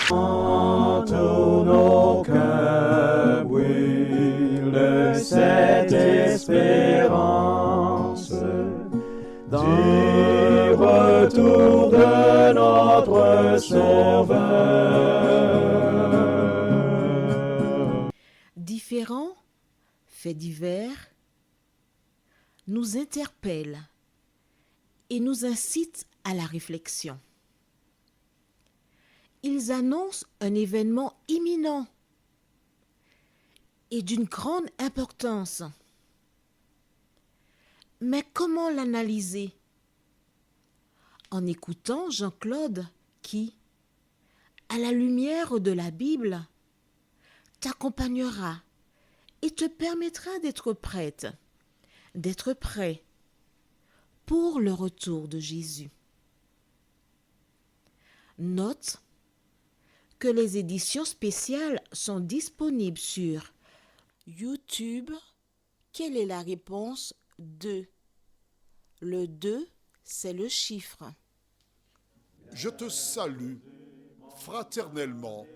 Tous nos cœurs brûlent de cette espérance du retour de notre Sauveur. Différents faits divers nous interpellent et nous incitent à la réflexion. Ils annoncent un événement imminent et d'une grande importance. Mais comment l'analyser? En écoutant Jean-Claude qui, à la lumière de la Bible, t'accompagnera et te permettra d'être prête, d'être prêt pour le retour de Jésus. Note que les éditions spéciales sont disponibles sur YouTube. Quelle est la réponse 2? Le 2, c'est le chiffre. Je te salue fraternellement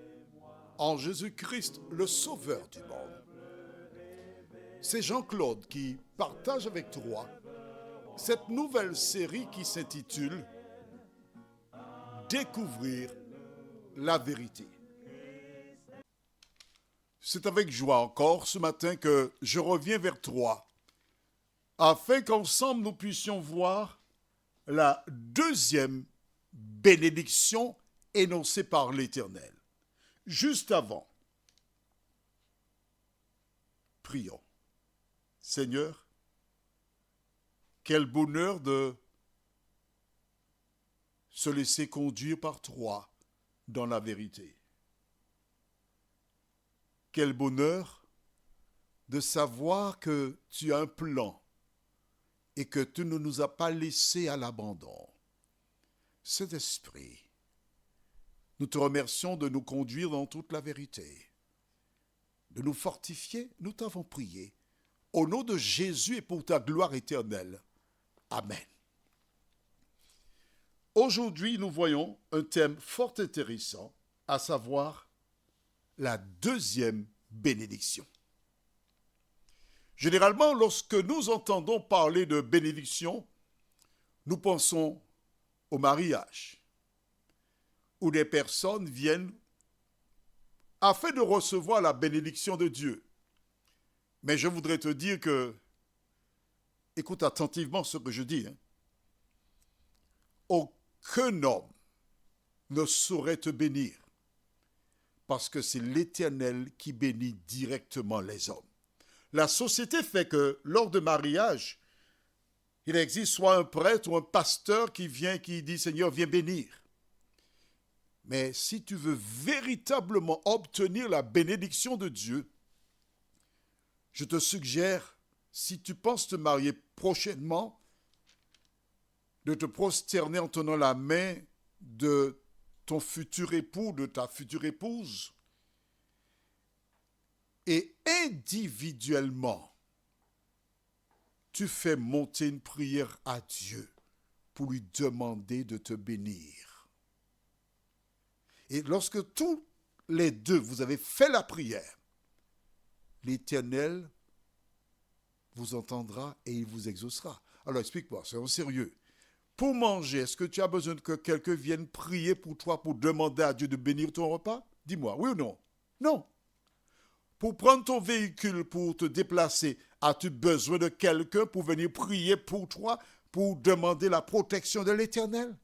en Jésus-Christ, le Sauveur du monde. C'est Jean-Claude qui partage avec toi cette nouvelle série qui s'intitule « Découvrir la vérité ». C'est avec joie encore ce matin que je reviens vers toi afin qu'ensemble nous puissions voir la deuxième bénédiction énoncée par l'Éternel. Juste avant, prions. Seigneur, quel bonheur de se laisser conduire par toi dans la vérité. Quel bonheur de savoir que tu as un plan et que tu ne nous as pas laissés à l'abandon. Saint-Esprit, nous te remercions de nous conduire dans toute la vérité, de nous fortifier, nous t'avons prié. Au nom de Jésus et pour ta gloire éternelle. Amen. Aujourd'hui, nous voyons un thème fort intéressant, à savoir la deuxième bénédiction. Généralement, lorsque nous entendons parler de bénédiction, nous pensons au mariage, où des personnes viennent afin de recevoir la bénédiction de Dieu. Mais je voudrais te dire que, écoute attentivement ce que je dis, aucun homme ne saurait te bénir, parce que c'est l'Éternel qui bénit directement les hommes. La société fait que lors de mariage, il existe soit un prêtre ou un pasteur qui vient, qui dit « Seigneur, viens bénir ». Mais si tu veux véritablement obtenir la bénédiction de Dieu, je te suggère, si tu penses te marier prochainement, de te prosterner en tenant la main de ton futur époux, de ta future épouse, et individuellement, tu fais monter une prière à Dieu pour lui demander de te bénir. Et lorsque tous les deux, vous avez fait la prière, l'Éternel vous entendra et il vous exaucera. Alors explique-moi, c'est en sérieux. Pour manger, est-ce que tu as besoin que quelqu'un vienne prier pour toi, pour demander à Dieu de bénir ton repas? Dis-moi, oui ou non? Non. Pour prendre ton véhicule, pour te déplacer, as-tu besoin de quelqu'un pour venir prier pour toi, pour demander la protection de l'Éternel?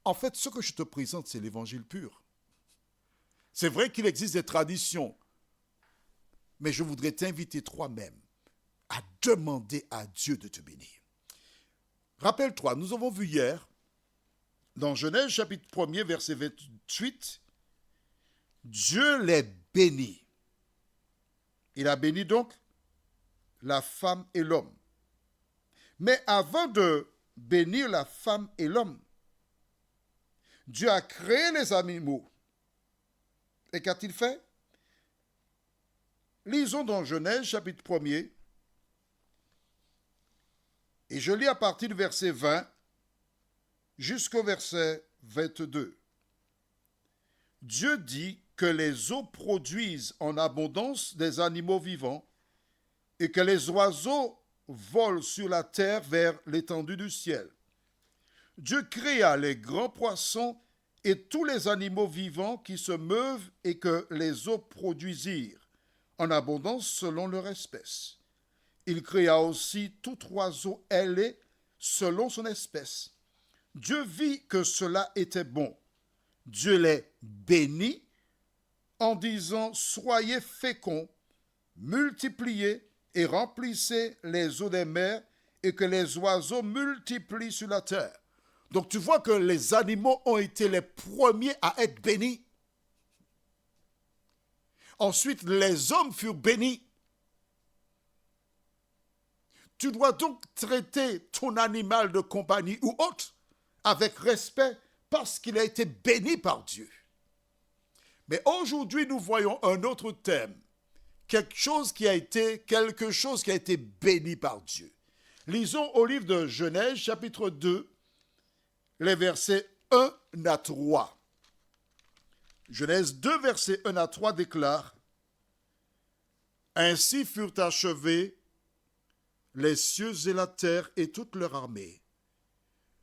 En fait, ce que je te présente, c'est l'évangile pur. C'est vrai qu'il existe des traditions, mais je voudrais t'inviter toi-même à demander à Dieu de te bénir. Rappelle-toi, nous avons vu hier, dans Genèse chapitre 1er, verset 28, Dieu les bénit. Il a béni donc la femme et l'homme. Mais avant de bénir la femme et l'homme, Dieu a créé les animaux. Et qu'a-t-il fait? Lisons dans Genèse chapitre 1er, et je lis à partir du verset 20 jusqu'au verset 22. Dieu dit que les eaux produisent en abondance des animaux vivants et que les oiseaux volent sur la terre vers l'étendue du ciel. Dieu créa les grands poissons et tous les animaux vivants qui se meuvent et que les eaux produisirent en abondance selon leur espèce. Il créa aussi tout oiseau ailé selon son espèce. Dieu vit que cela était bon. Dieu les bénit en disant « Soyez féconds, multipliez et remplissez les eaux des mers et que les oiseaux multiplient sur la terre. » Donc tu vois que les animaux ont été les premiers à être bénis. Ensuite, les hommes furent bénis. Tu dois donc traiter ton animal de compagnie ou autre avec respect parce qu'il a été béni par Dieu. Mais aujourd'hui, nous voyons un autre thème. Quelque chose qui a été béni par Dieu. Lisons au livre de Genèse, chapitre 2, les versets 1 à 3. Genèse 2, versets 1 à 3 déclare « Ainsi furent achevés les cieux et la terre et toute leur armée.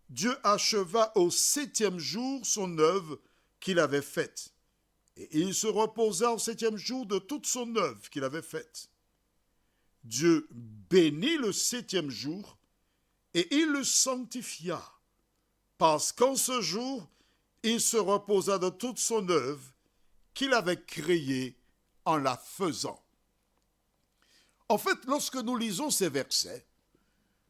Dieu acheva au 7e jour son œuvre qu'il avait faite. Et il se reposa au 7e jour de toute son œuvre qu'il avait faite. Dieu bénit le 7e jour et il le sanctifia, parce qu'en ce jour, il se reposa de toute son œuvre qu'il avait créée en la faisant. » En fait, lorsque nous lisons ces versets,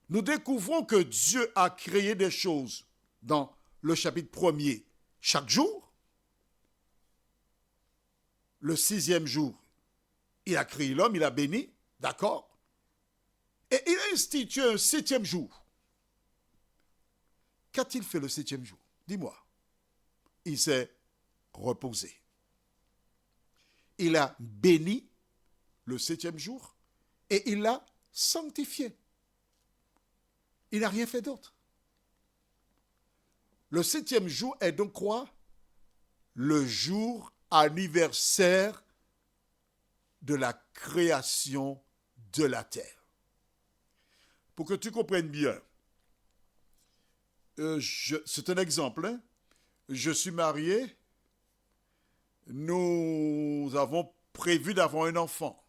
nous découvrons que Dieu a créé des choses dans le chapitre 1er chaque jour. Le 6e jour, il a créé l'homme, il a béni, d'accord? Et il a institué un 7e jour. Qu'a-t-il fait le 7e jour? Dis-moi. Il s'est reposé. Il a béni le 7e jour et il l'a sanctifié. Il n'a rien fait d'autre. Le 7e jour est donc quoi? Le jour anniversaire de la création de la terre. Pour que tu comprennes bien, c'est un exemple. Hein? Je suis marié, nous avons prévu d'avoir un enfant.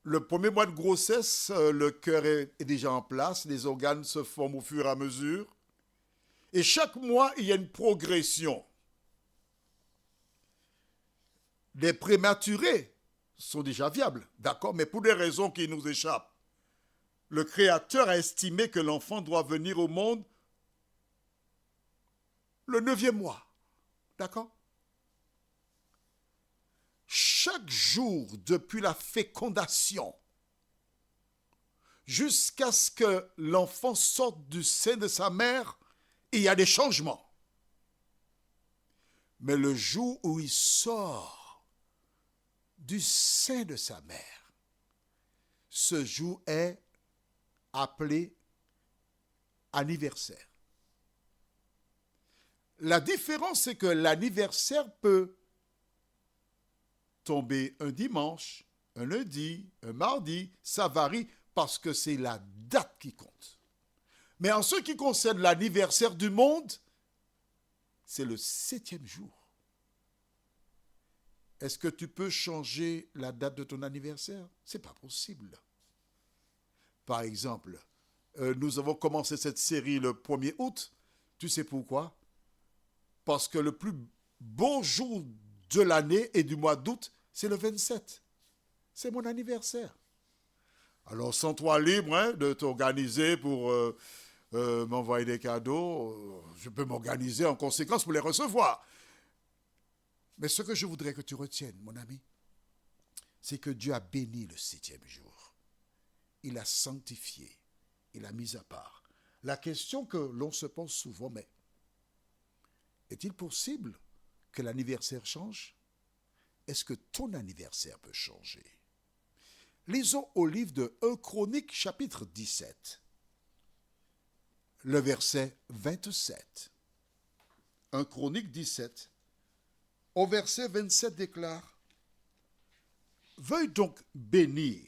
Le premier mois de grossesse, le cœur est déjà en place, les organes se forment au fur et à mesure. Et chaque mois, il y a une progression. Les prématurés sont déjà viables, d'accord, mais pour des raisons qui nous échappent. Le Créateur a estimé que l'enfant doit venir au monde le 9e mois, d'accord? Chaque jour, depuis la fécondation, jusqu'à ce que l'enfant sorte du sein de sa mère, il y a des changements. Mais le jour où il sort du sein de sa mère, ce jour est appelé anniversaire. La différence, c'est que l'anniversaire peut tomber un dimanche, un lundi, un mardi, ça varie parce que c'est la date qui compte. Mais en ce qui concerne l'anniversaire du monde, c'est le 7e jour. Est-ce que tu peux changer la date de ton anniversaire? Ce n'est pas possible. Par exemple, nous avons commencé cette série le 1er août. Tu sais pourquoi? Parce que le plus beau jour de l'année et du mois d'août, c'est le 27. C'est mon anniversaire. Alors, sens-toi libre de t'organiser pour m'envoyer des cadeaux. Je peux m'organiser en conséquence pour les recevoir. Mais ce que je voudrais que tu retiennes, mon ami, c'est que Dieu a béni le 7e jour. Il a sanctifié. Il a mis à part. La question que l'on se pose souvent, mais est-il possible que l'anniversaire change? Est-ce que ton anniversaire peut changer? Lisons au livre de 1 Chronique, chapitre 17, le verset 27. 1 Chronique 17, au verset 27 déclare: Veuille donc bénir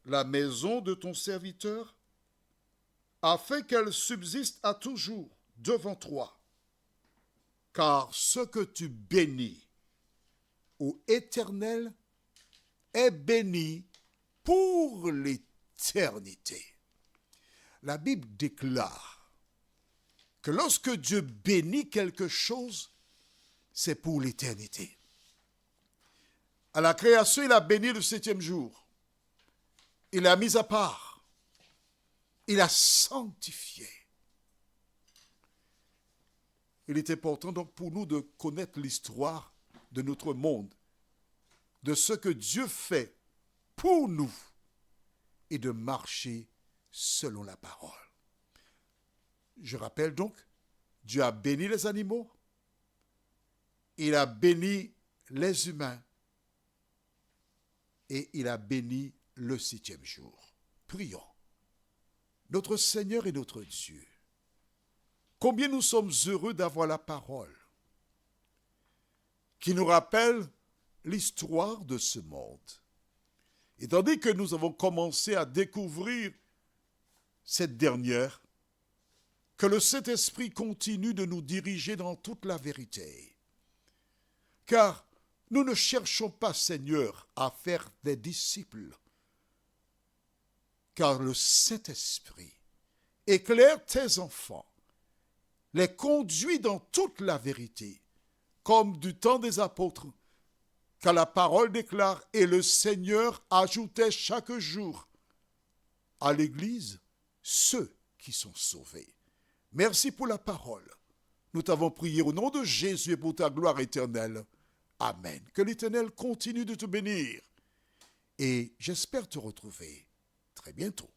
la maison de ton serviteur, afin qu'elle subsiste à toujours devant toi. Car ce que tu bénis, ô Éternel, est béni pour l'éternité. La Bible déclare que lorsque Dieu bénit quelque chose, c'est pour l'éternité. À la création, il a béni le 7e jour. Il l'a mis à part. Il a sanctifié. Il est important donc pour nous de connaître l'histoire de notre monde, de ce que Dieu fait pour nous et de marcher selon la parole. Je rappelle donc, Dieu a béni les animaux, il a béni les humains et il a béni le 7e jour. Prions. Notre Seigneur et notre Dieu, combien nous sommes heureux d'avoir la parole qui nous rappelle l'histoire de ce monde. Et tandis que nous avons commencé à découvrir cette dernière, que le Saint-Esprit continue de nous diriger dans toute la vérité. Car nous ne cherchons pas, Seigneur, à faire des disciples, car le Saint-Esprit éclaire tes enfants, les conduit dans toute la vérité, comme du temps des apôtres, car la parole déclare: et le Seigneur ajoutait chaque jour à l'Église ceux qui sont sauvés. Merci pour la parole. Nous t'avons prié au nom de Jésus et pour ta gloire éternelle. Amen. Que l'Éternel continue de te bénir. Et j'espère te retrouver très bientôt.